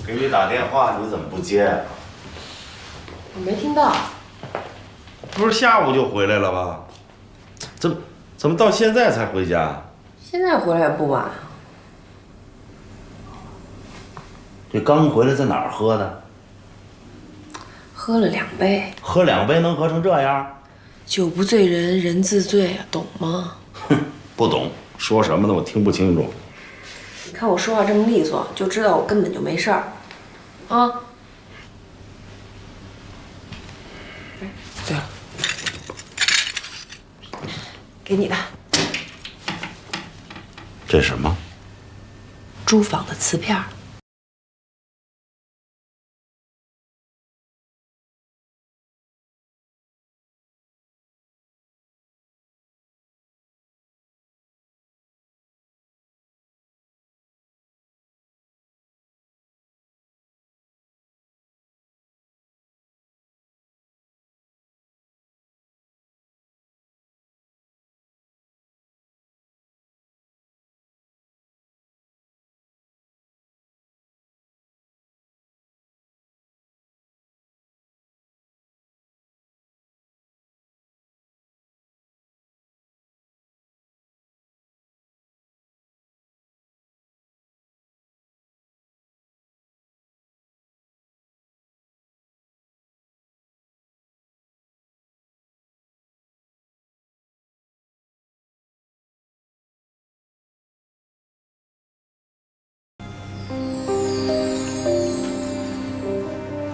给你打电话，你怎么不接啊？我没听到。不是下午就回来了吧？怎么到现在才回家？现在回来也不晚。这刚回来在哪儿喝的？喝了2杯。喝2杯能喝成这样？酒不醉人人自醉，懂吗？哼，不懂，说什么呢？我听不清楚。你看我说话这么利索，就知道我根本就没事儿。啊。对了，给你的。这什么？珠纺的瓷片儿。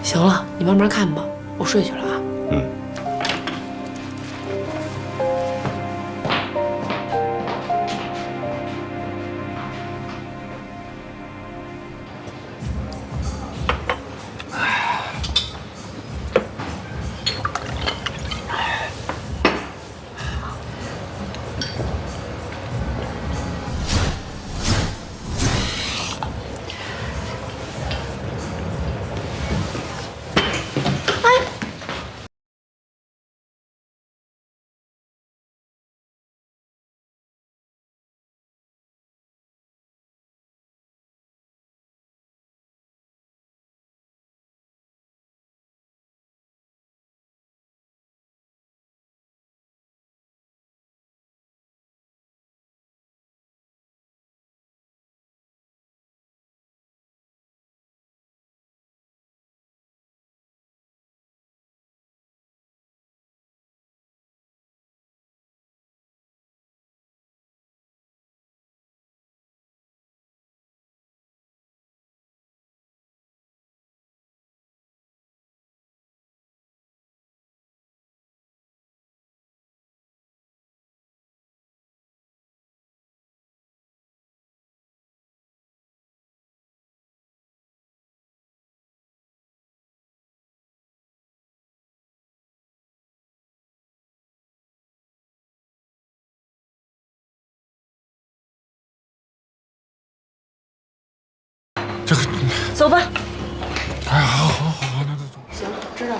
行了，你慢慢看吧，我睡去了啊。嗯。这个，走吧。哎，好，那走。行，知道。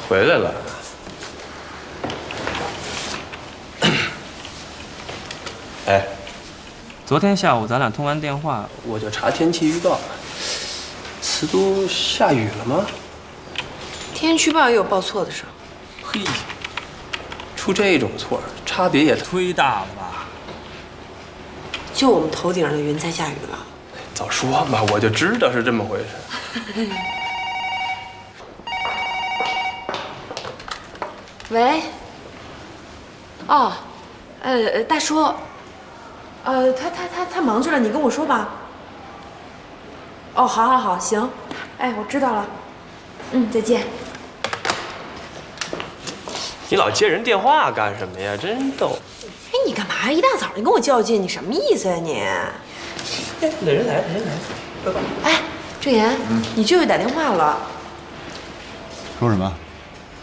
回来了。哎，昨天下午咱俩通完电话，我就查天气预报了，慈都下雨了吗？天气预报也有报错的时候。嘿，出这种错，差别也忒大了吧？就我们头顶上的云才下雨了。早说嘛，我就知道是这么回事。喂。哦，大叔，他忙去了，你跟我说吧。哦，好，行，哎，我知道了。再见。你老接人电话干什么呀？真逗。哎，你干嘛一大早就跟我较劲？你什么意思呀你？哎，人来了。哎，郑岩，你舅舅打电话了。说什么？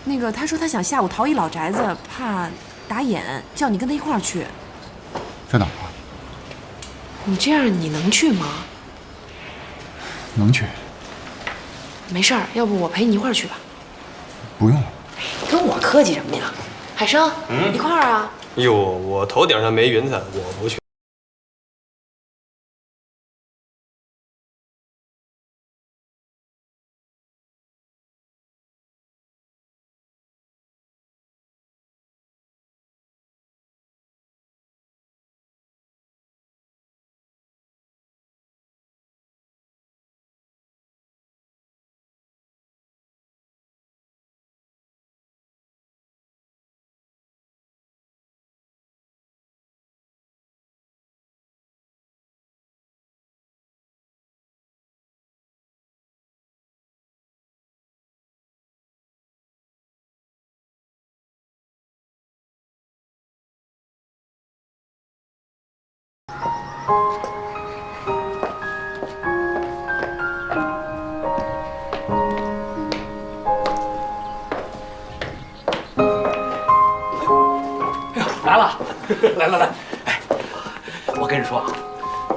那个，他说他想下午逃一老宅子，怕打眼，叫你跟他一块儿去。在哪儿啊？你这样你能去吗？能去。没事儿，要不我陪你一块儿去吧。不用了。跟我客气什么呀？海生，一块儿啊。哟，我头顶上没云彩，我不去。来了，来，哎，我跟你说啊，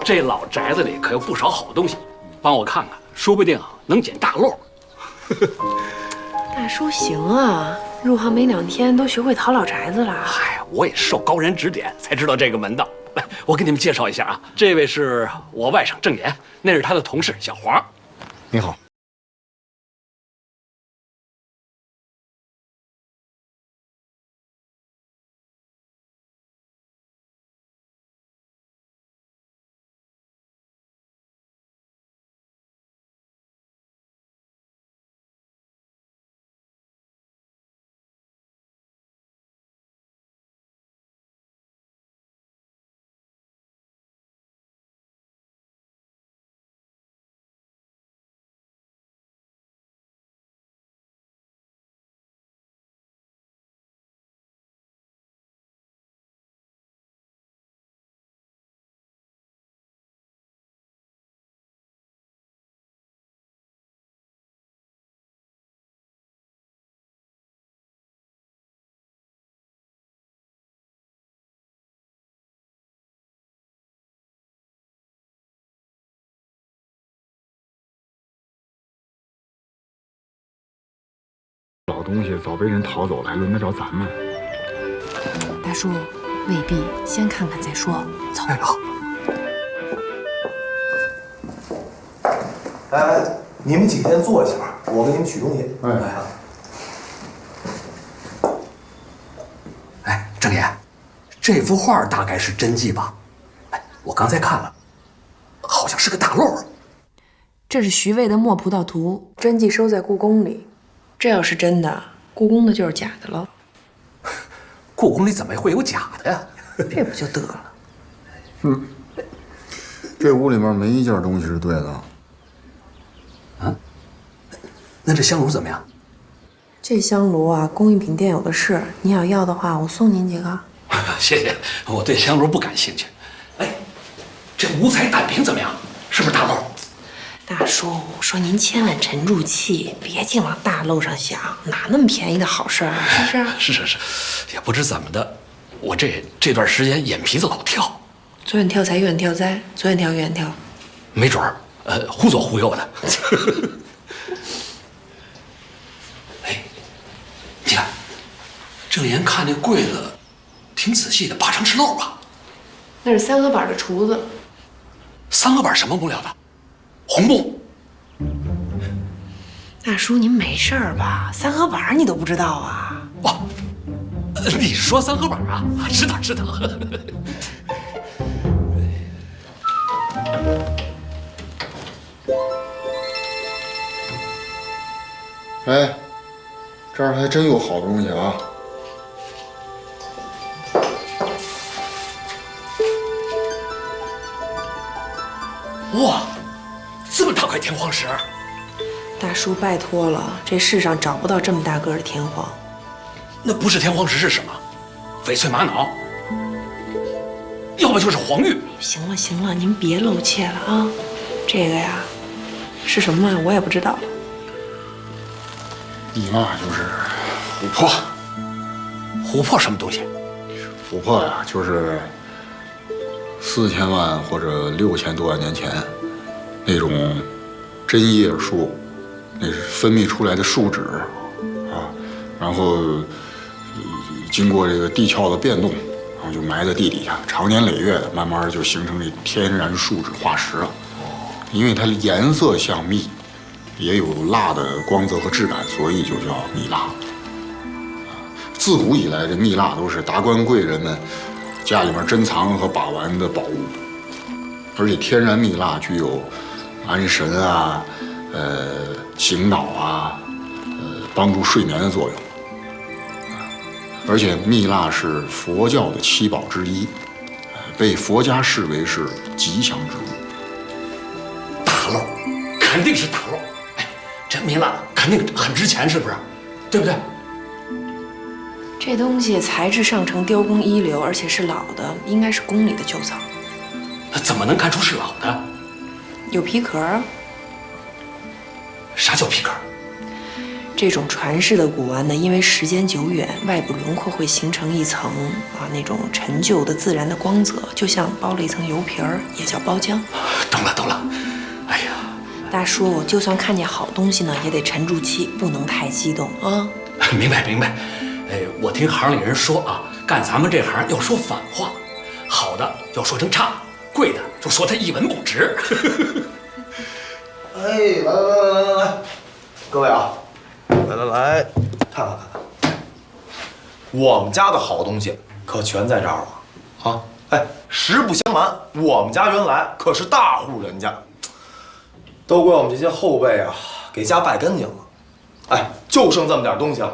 这老宅子里可有不少好东西，帮我看看，说不定能捡大漏。大叔行啊，入行没2天都学会淘老宅子了。嗨，我也受高人指点才知道这个门道。来，我给你们介绍一下啊，这位是我外甥郑岩，那是他的同事小黄。你好。老东西早被人逃走了，还轮得着咱们？大叔，未必，先看看再说。走。哎，好。哎，你们几天坐一下，我给你们取东西。哎，郑岩，这幅画大概是真迹吧？哎，我刚才看了，好像是个大漏。这是徐渭的《墨葡萄图》，真迹收在故宫里。这要是真的，故宫的就是假的了。故宫里怎么会有假的呀？这不就得了？这屋里面没一件东西是对的。啊？那这香炉怎么样？这香炉啊，工艺品店有的是，你要的话，我送您几个。谢谢，我对香炉不感兴趣。哎，这五彩胆瓶怎么样？是不是大漏？大叔，我说您千万沉住气，别净往大漏上想，哪那么便宜的好事儿啊？是不是？是，也不知怎么的，我这段时间眼皮子老跳，左眼跳财，右眼跳灾，左眼跳，右眼跳。没准儿，忽左忽右的。哎，你看，郑岩看那柜子，挺仔细的，八成是漏啊。那是三合板的厨子。三合板什么木料的？红木。大叔，您没事儿吧？三合板你都不知道啊？哇，你是说三合板啊？知道知道。哎，这儿还真有好东西啊！哇，这么大块天荒石！大叔，拜托了，这世上找不到这么大个的天荒。那不是天荒石是什么？翡翠玛瑙，要不就是黄玉。行了行了，您别露怯了啊！这个呀，是什么我也不知道。蜜蜡就是琥珀，琥珀什么东西？琥珀呀，就是4000万或者6000多万年前那种针叶树，那是分泌出来的树脂啊，然后经过这个地壳的变动，然后就埋在地底下，长年累月的，慢慢就形成这天然树脂化石了。因为它颜色像蜜，也有蜡的光泽和质感，所以就叫蜜蜡。自古以来，这蜜蜡都是达官贵人们家里面珍藏和把玩的宝物，而且天然蜜蜡具有安神啊、醒脑啊、帮助睡眠的作用。而且蜜蜡是佛教的7宝之一，被佛家视为是吉祥之物。大漏，肯定是大漏。哎，这蜜蜡肯定很值钱，是不是？对不对？这东西材质上乘，雕工一流，而且是老的，应该是宫里的旧藏。那怎么能看出是老的？有皮壳啊。啥叫皮壳？这种传世的古玩呢，因为时间久远，外部轮廓会形成一层那种陈旧的自然的光泽，就像包了一层油皮儿，也叫包浆。懂了懂了。哎呀，大叔，我就算看见好东西呢，也得沉住气，不能太激动啊。明白明白。哎，我听行里人说啊，干咱们这行要说反话，好的要说成差，贵的就说它一文不值。哎，来，各位啊，来，看看，我们家的好东西可全在这儿了啊！哎，实不相瞒，我们家原来可是大户人家，都归我们这些后辈啊给家败干净了。哎，就剩这么点东西了，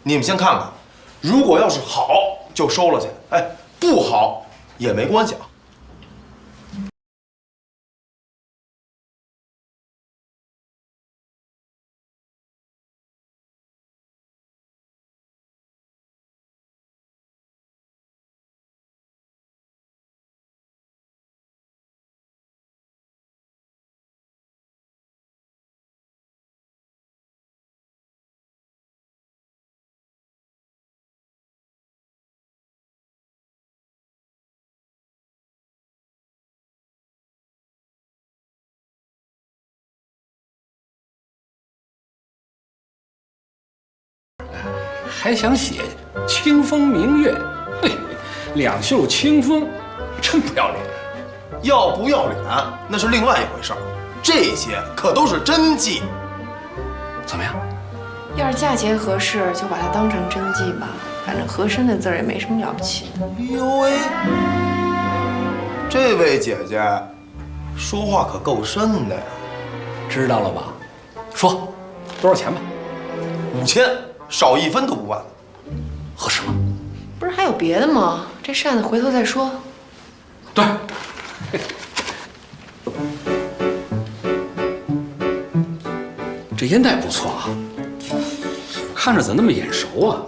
你们先看看，如果要是好就收了去，哎，不好也没关系啊。还想写清风明月，嘿，两袖清风，真不要脸。要不要脸那是另外一回事儿，这些可都是真迹。怎么样？要是价钱合适，就把它当成真迹吧。反正和珅的字儿也没什么了不起。哎呦喂，这位姐姐说话可够深的呀。知道了吧？说多少钱吧5000，少1分都不办。合适吗？不是还有别的吗？这扇子回头再说。对。这烟袋不错啊，看着怎么那么眼熟啊？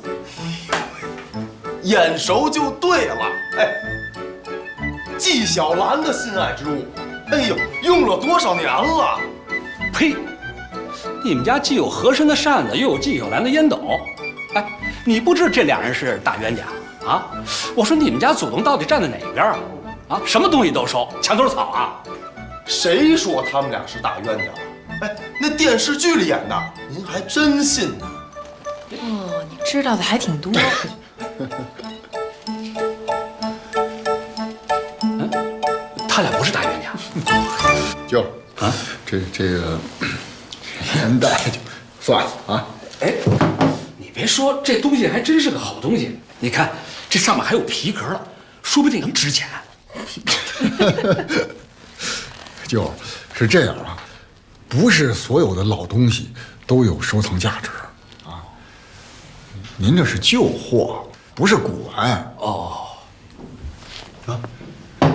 眼熟就对了，哎，纪晓岚的心爱之物，哎呦，用了多少年了？呸！你们家既有和珅的扇子，又有纪晓岚的烟斗，哎，你不知这俩人是大冤家啊？我说你们家祖宗到底站在哪边啊？啊，什么东西都收，墙头草啊！谁说他们俩是大冤家了？哎，那电视剧里演的，您还真信呢？哦，你知道的还挺多。他俩不是大冤家。舅啊，这个年代就算了啊。哎，你别说，这东西还真是个好东西。你看，这上面还有皮革了，说不定能值钱。舅，是这样啊，不是所有的老东西都有收藏价值啊。您这是旧货，不是古玩。哦，啊，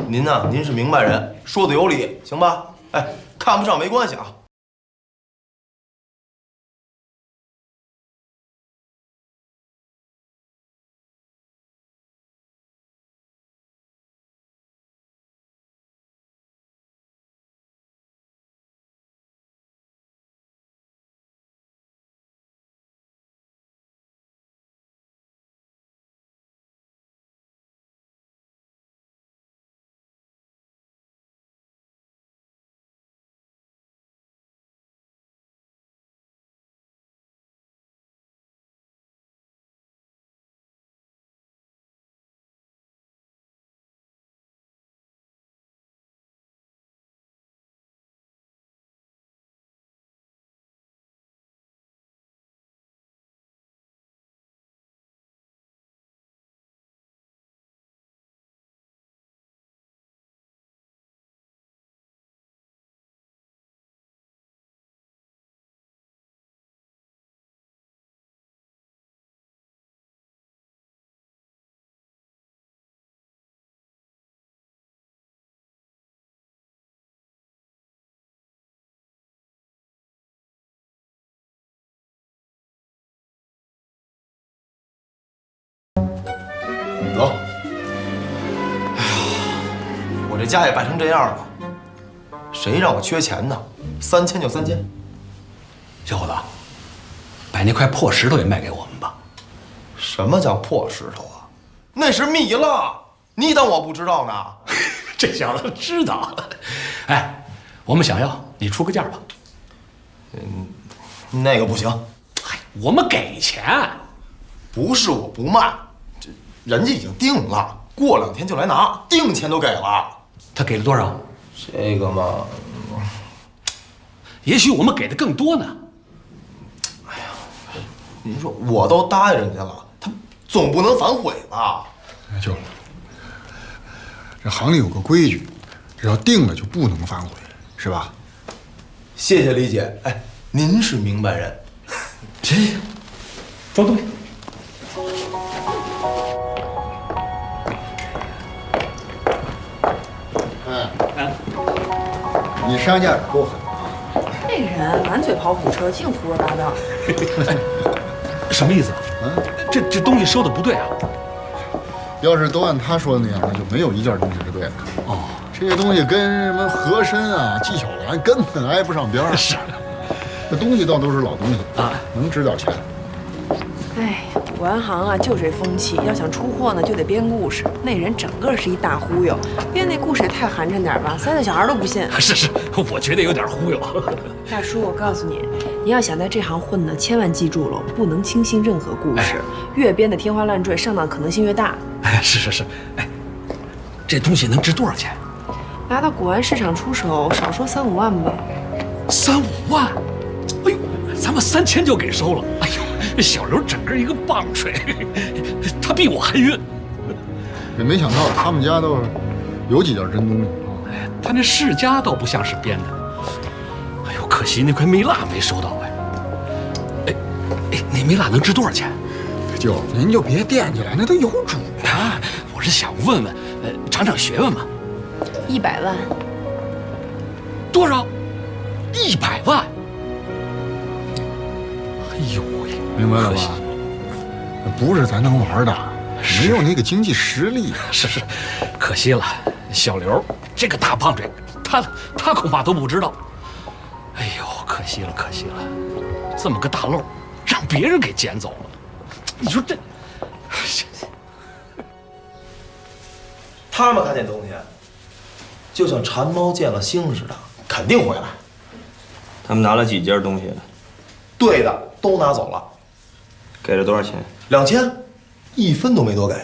您呢？您是明白人，说的有理，行吧？哎，看不上没关系啊。走。哎呀，我这家也败成这样了，谁让我缺钱呢？3000就3000。小伙子，把那块破石头也卖给我们吧。什么叫破石头啊？那是蜜蜡，你当我不知道呢？这小子知道。哎，我们想要，你出个价吧。那个不行。嗨，我们给钱。不是我不卖，这人家已经定了，过2天就来拿，定钱都给了。他给了多少？这个嘛，也许我们给的更多呢。您说我都答应人家了，他总不能反悔吧？舅，这行里有个规矩，只要定了就不能反悔，是吧？谢谢李姐，哎，您是明白人。行，装东西。你杀价够狠。这个人满嘴跑火车，净胡说八道。什么意思啊？这东西收的不对啊！要是都按他说的那样，那就没有一件东西是对的。哦，这些东西跟什么和珅啊、纪晓岚根本挨不上边儿。是，这东西倒都是老东西啊，能值点钱。哎，古玩行啊，就这风气，要想出货呢，就得编故事。那人整个是一大忽悠，编那故事也太寒碜点吧，3岁小孩都不信。是，我觉得有点忽悠。大叔，我告诉你，你要想在这行混呢，千万记住了，不能轻信任何故事，越编的天花乱坠，上当可能性越大。哎，是，哎，这东西能值多少钱？拿到古玩市场出手，少说3、5万吧。3、5万？哎呦，咱们3000就给收了。哎呦，小刘整个一个棒槌，他比我还晕。也没想到他们家倒是有几件真东西啊。哎，他那世家倒不像是编的。哎呦，可惜那块蜜蜡没收到哎。哎，那蜜蜡能值多少钱？舅，您就别惦记了，那都有主啊。我是想问问，长学问嘛。100万。多少？100万。哎呦喂，明白了吧？不是咱能玩的，没有那个经济实力。是，可惜了，小刘这个大胖嘴，他恐怕都不知道。哎呦，可惜了，这么个大漏，让别人给捡走了。你说这，他们看见东西，就像馋猫见了星似的，肯定回来。他们拿了几件东西？对的，都拿走了。给了多少钱2000，1分都没多给。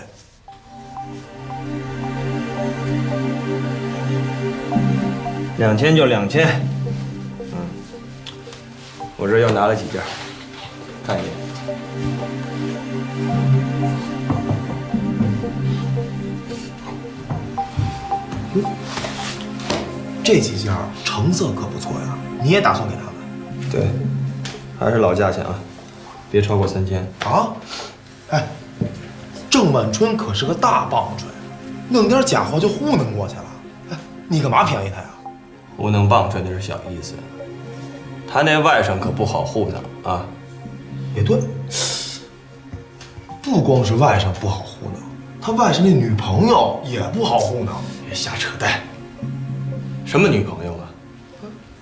？2000就2000。我这又拿了几件，看一眼。这几件成色可不错呀，你也打算给他们？对，还是老价钱啊，别超过3000。啊？哎，郑晚春可是个大棒槌，弄点假货就糊弄过去了。哎，你干嘛便宜他呀？糊弄棒槌那是小意思，他那外甥可不好糊弄啊。也对，不光是外甥不好糊弄，他外甥那女朋友也不好糊弄。别瞎扯淡，什么女朋友啊？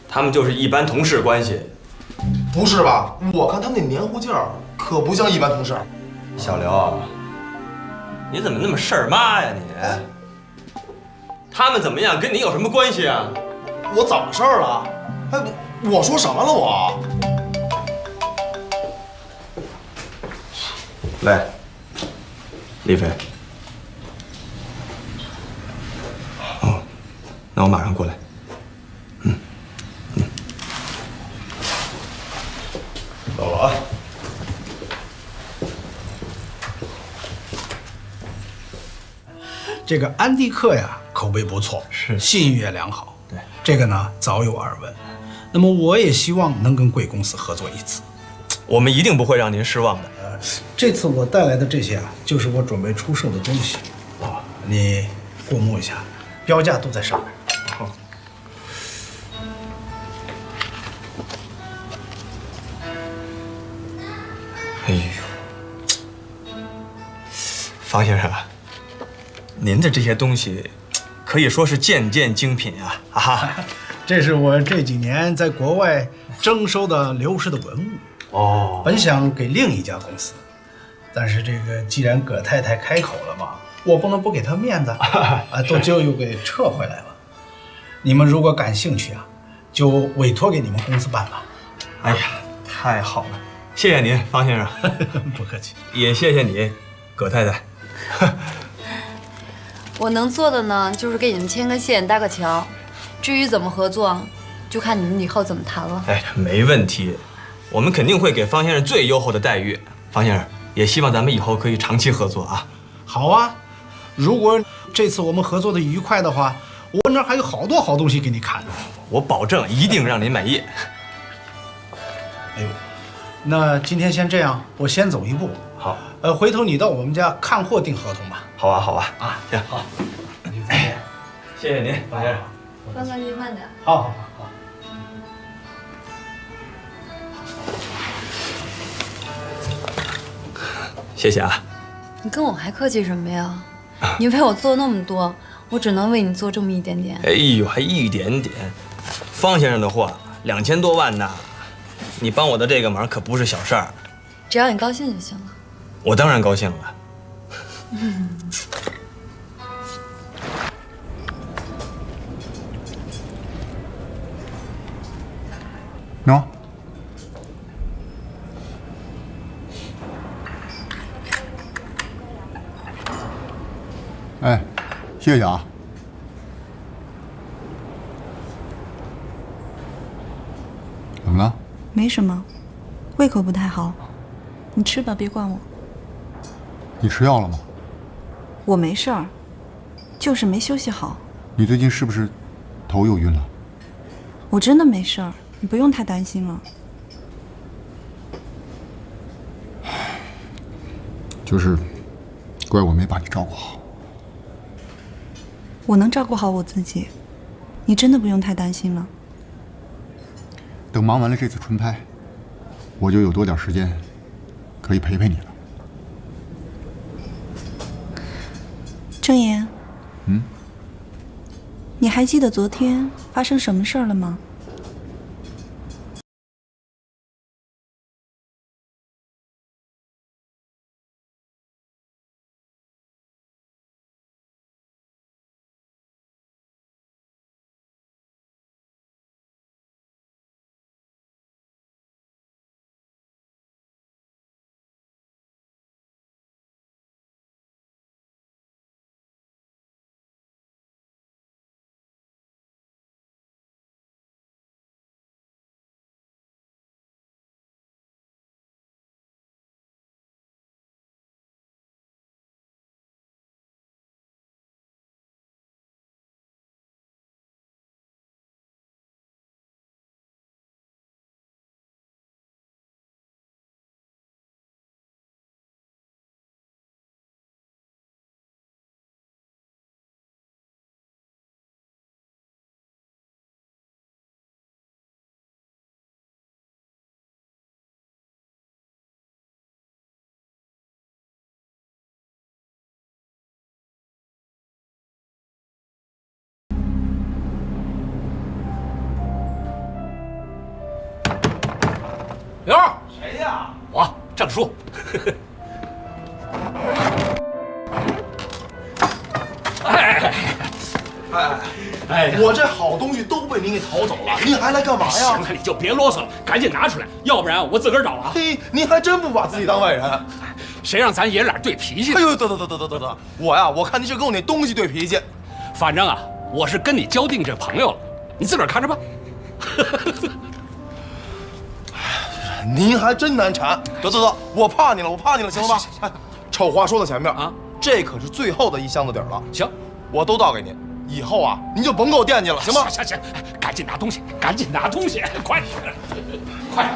他们就是一般同事关系。不是吧？我看他们那黏糊劲儿，可不像一般同事。小刘啊，你怎么那么事儿妈呀你？他们怎么样跟你有什么关系啊？我怎么事儿了？哎，我说什么了我？来，李飞。哦，那我马上过来。走了啊。这个安迪克呀，口碑不错，是信誉也良好。对，这个呢早有耳闻。那么我也希望能跟贵公司合作一次。我们一定不会让您失望的。这次我带来的这些啊，就是我准备出售的东西。啊，你过目一下，标价都在上面。哎呦，方先生，您的这些东西可以说是件件精品啊！啊，这是我这几年在国外征收的流失的文物。哦，本想给另一家公司，但是这个既然葛太太开口了嘛，我不能不给她面子啊，就又给撤回来了。你们如果感兴趣啊，就委托给你们公司办吧。哎呀，太好了，谢谢您，方先生。不客气。也谢谢你，葛太太。我能做的呢，就是给你们牵个线，搭个桥。至于怎么合作，就看你们以后怎么谈了。哎，没问题，我们肯定会给方先生最优厚的待遇。方先生，也希望咱们以后可以长期合作啊。好啊，如果这次我们合作的愉快的话，我那儿还有好多好东西给你看。我保证一定让您满意。哎呦，那今天先这样，我先走一步。好，回头你到我们家看货订合同吧。好啊，好啊，啊，行，好，那就再见。谢谢您，方先生。方哥，您慢点。好。谢谢啊。你跟我还客气什么呀？你为我做那么多，我只能为你做这么一点点。哎呦，还一点点。方先生的货2000多万呢，你帮我的这个忙可不是小事儿。只要你高兴就行了。我当然高兴了。喏，哎，谢谢啊。怎么了？没什么，胃口不太好。你吃吧，别管我。你吃药了吗？我没事儿，就是没休息好。你最近是不是头又晕了？我真的没事儿，你不用太担心了。就是怪我没把你照顾好。我能照顾好我自己，你真的不用太担心了。等忙完了这次春拍，我就有多点时间可以陪陪你了。郑言，嗯，你还记得昨天发生什么事儿了吗？叔。哎，我这好东西都被您给淘走了，您还来干嘛呀？行了，你就别啰嗦了，赶紧拿出来，要不然我自个儿找了啊。嘿，您还真不把自己当外人。谁让咱爷俩对脾气？哎呦，得，我看您是跟我那东西对脾气。反正啊，我是跟你交定这朋友了，你自个儿看着办。您还真难缠。得，我怕你了，行了吧？哎，丑话说到前面啊，这可是最后的一箱子底儿了。行，我都倒给您。以后啊，您就甭给我惦记了，行吗？行，赶紧拿东西，快点，快点！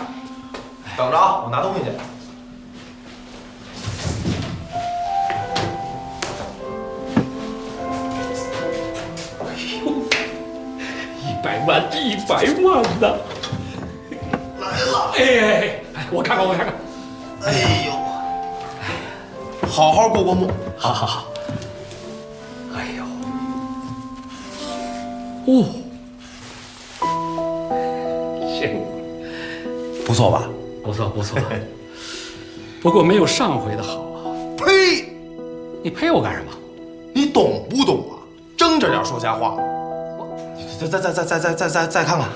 等着啊，我拿东西去。100万，100万呐！来了！哎，我看看。哎呦，好好过目。好。哎呦，行，不错吧？不错。不过没有上回的好啊。呸！你呸我干什么？你懂不懂啊？睁着点说瞎话。再看看。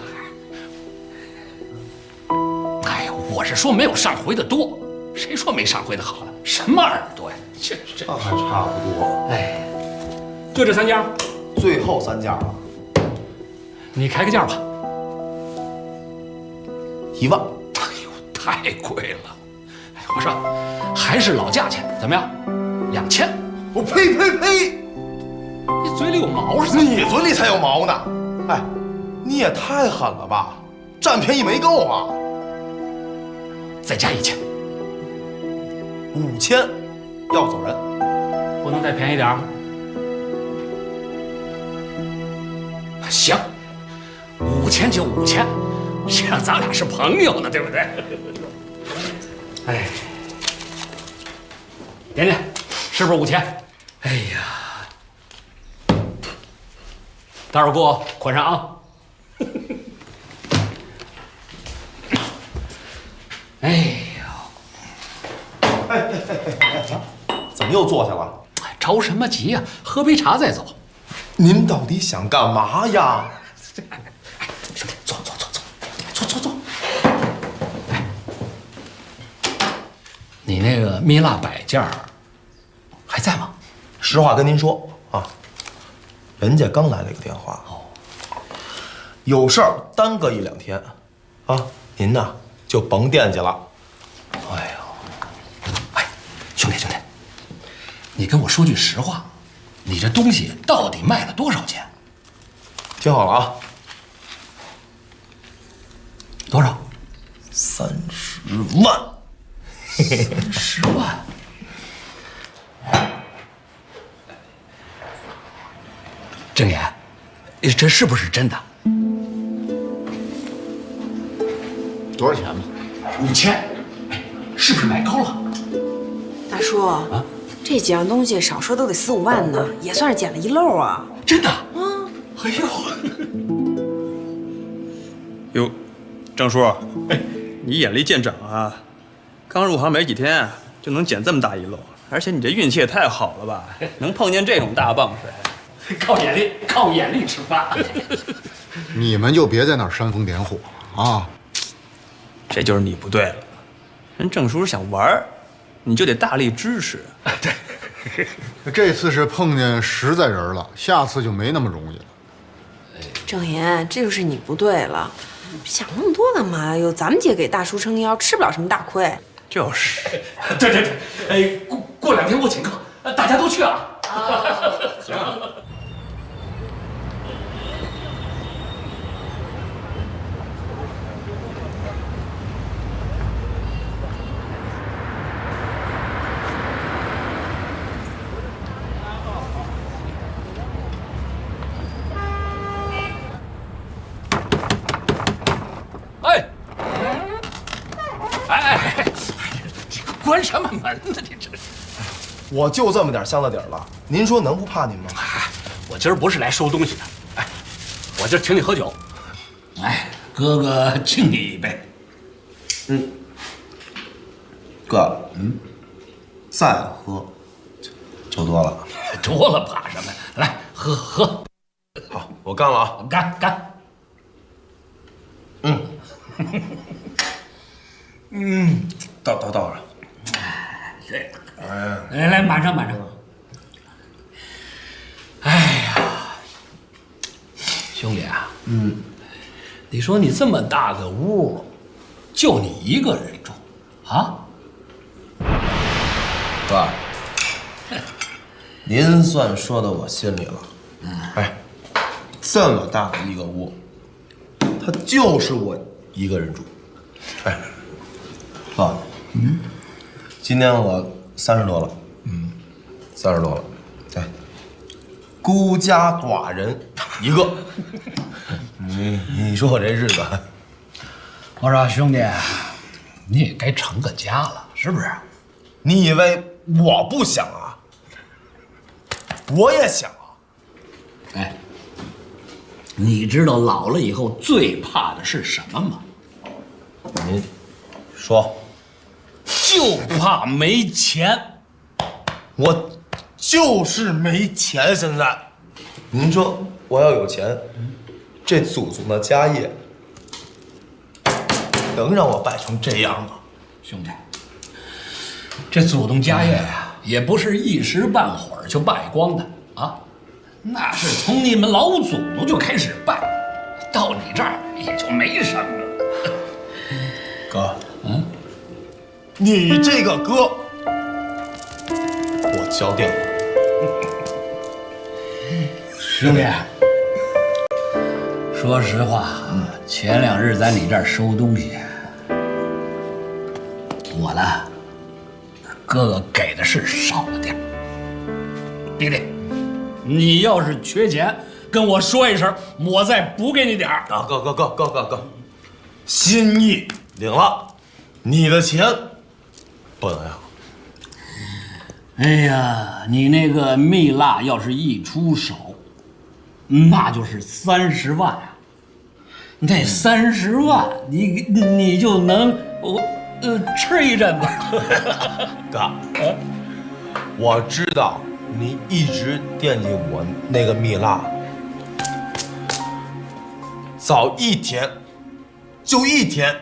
哎呀，我是说没有上回的多，谁说没上回的好了？什么耳朵呀？这还差不多。哎，就这3件，最后3件了。你开个价吧。1万。哎呦，太贵了。哎，我说还是老价钱，怎么样？2000。我呸！你嘴里有毛是吧？你嘴里才有毛呢！哎，你也太狠了吧！占便宜没够啊！再加1000。5000，要走人。不能再便宜点儿？行，5000就5000，谁让咱俩是朋友呢，对不对？哎，点点，是不是5000？哎呀，待会儿给我捆上啊！哎呦，怎么又坐下了？着什么急呀？喝杯茶再走。您到底想干嘛呀？兄弟，坐。哎，你那个蜜蜡摆件还在吗？实话跟您说啊，人家刚来了一个电话，有事儿耽搁1、2天，啊，您呐就甭惦记了。哎呦，哎，兄弟，你跟我说句实话，你这东西到底卖了多少钱？听好了啊，多少？30万。30万。郑岩，这是不是真的多少钱吧？5000，是不是买高了？大叔啊，这几样东西少说都得4、5万呢，也算是捡了一漏啊。真的？哎呦，哟，郑叔，你眼力见长啊！刚入行没几天就能捡这么大一漏，而且你这运气也太好了吧，能碰见这种大棒槌。靠眼力吃饭。你们就别在那儿煽风点火啊！这就是你不对了，人郑叔想玩，你就得大力支持。对，这次是碰见实在人了，下次就没那么容易了。郑岩，这就是你不对了，想那么多干嘛？有咱们姐给大叔撑腰，吃不了什么大亏。就是，对，哎，过2天我请客，大家都去啊。行。关什么门呢？你这，我就这么点箱子底儿了，您说能不怕您吗？我今儿不是来收东西的，哎，我今儿请你喝酒，哎，哥哥敬你一杯。哥，再喝就多了。多了怕什么呀？来，喝。好，我干了啊！干。倒上。这，来，满上。哎呀，兄弟啊，你说你这么大个屋，就你一个人住，啊？哥，您算说到我心里了。哎，这么大的一个屋，它就是我一个人住。哎，哥，今年我30多了，30多了，哎，孤家寡人一个。你说我这日子，我说兄弟，你也该成个家了，是不是？你以为我不想啊？我也想啊。哎，你知道老了以后最怕的是什么吗？您说。就怕没钱。我就是没钱，现在。您说我要有钱，这祖宗的家业能让我败成这样吗？兄弟，这祖宗家业呀，也不是一时半会儿就败光的啊，那是从你们老祖宗就开始败，到你这儿也就没什么了。哥，你这个哥，我交定了。兄弟，说实话，前2日在你这儿收东西，我呢，哥哥给的是少了点。弟弟，你要是缺钱，跟我说一声，我再补给你点儿。啊，哥，心意领了，你的钱不能要。哎呀，你那个蜜蜡要是一出手，那就是30万啊！你这30万，你就能吃一阵子。哥，我知道你一直惦记我那个蜜蜡，早1天，就1天，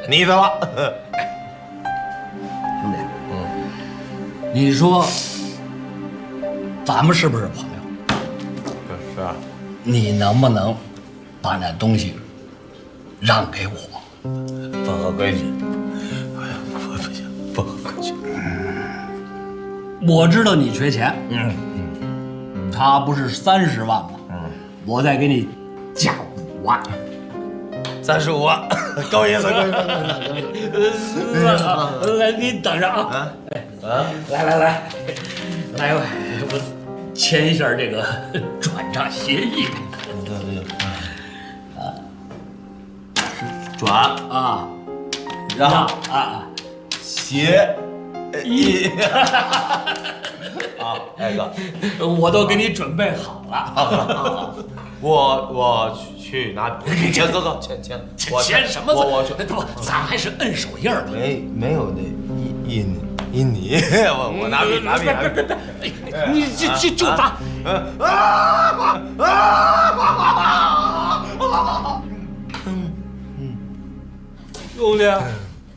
你的了。兄弟，你说咱们是不是朋友？是啊。你能不能把那东西让给我？不合规矩。哎呀，不行，不合规矩。我知道你缺钱，他不是30万吗？我再给你加5万，35万，够意思，够意思。来，你等着啊！来，我签一下这个转账协议。转啊，让啊，协议。啊，哎哥，我都给你准备好了。我去拿钱，哥，钱，钱什么？我去，不，咱还是摁手印儿吧。没有那印你，我拿笔，你就拿。兄弟，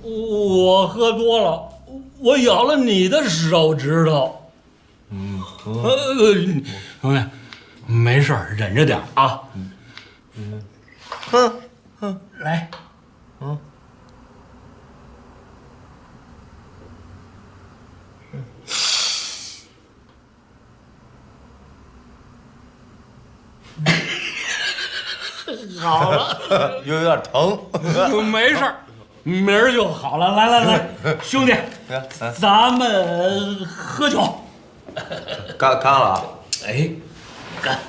我喝多了，我咬了你的手指头。兄弟，没事儿，忍着点啊。来，好了，有点疼，没事儿，明儿就好了。来，兄弟，咱们喝酒。干了。哎，干。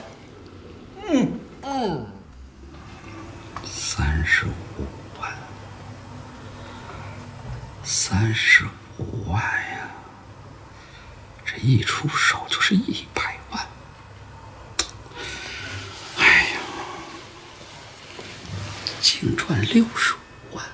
35万，35万呀！这一出手就是100万。哎呀，净赚65万。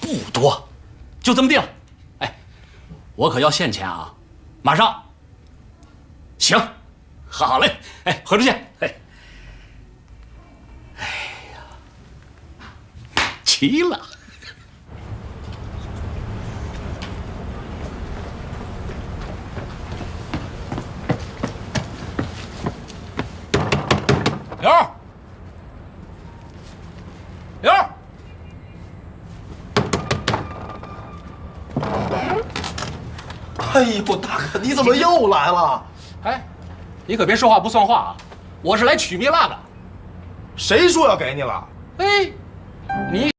不多，就这么定了。哎，我可要现钱啊，马上。行，好嘞，哎，回头见。哎，哎呀，齐了。刘儿，刘儿，哎呦，大哥，你怎么又来了？哎，你可别说话不算话啊！我是来取蜜蜡的。谁说要给你了？哎，你。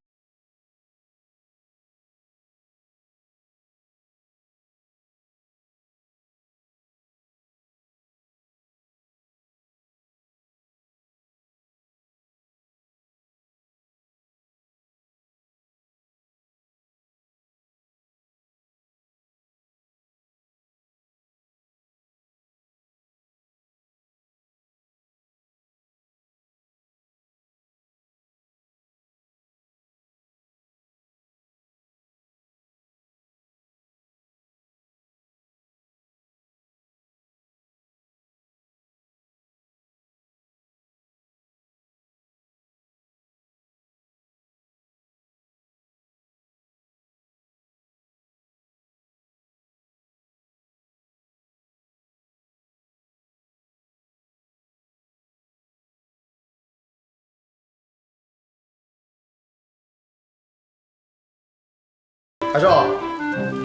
海胜，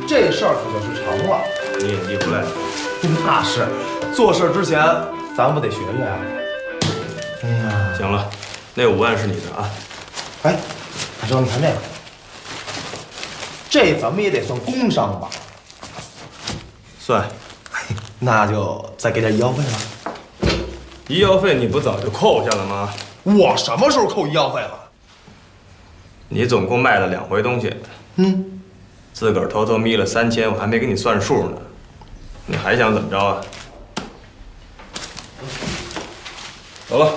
这事儿可就成了。你演技不赖。那是，做事之前咱不得学学啊。哎呀，行了，那5万是你的啊。哎，海胜，你看这个，这咱们也得算工伤吧？算。那就再给点医药费了。医药费你不早就扣下了吗？我什么时候扣医药费了？你总共卖了2回东西。自个儿偷偷眯了3000，我还没给你算数呢，你还想怎么着啊？走了。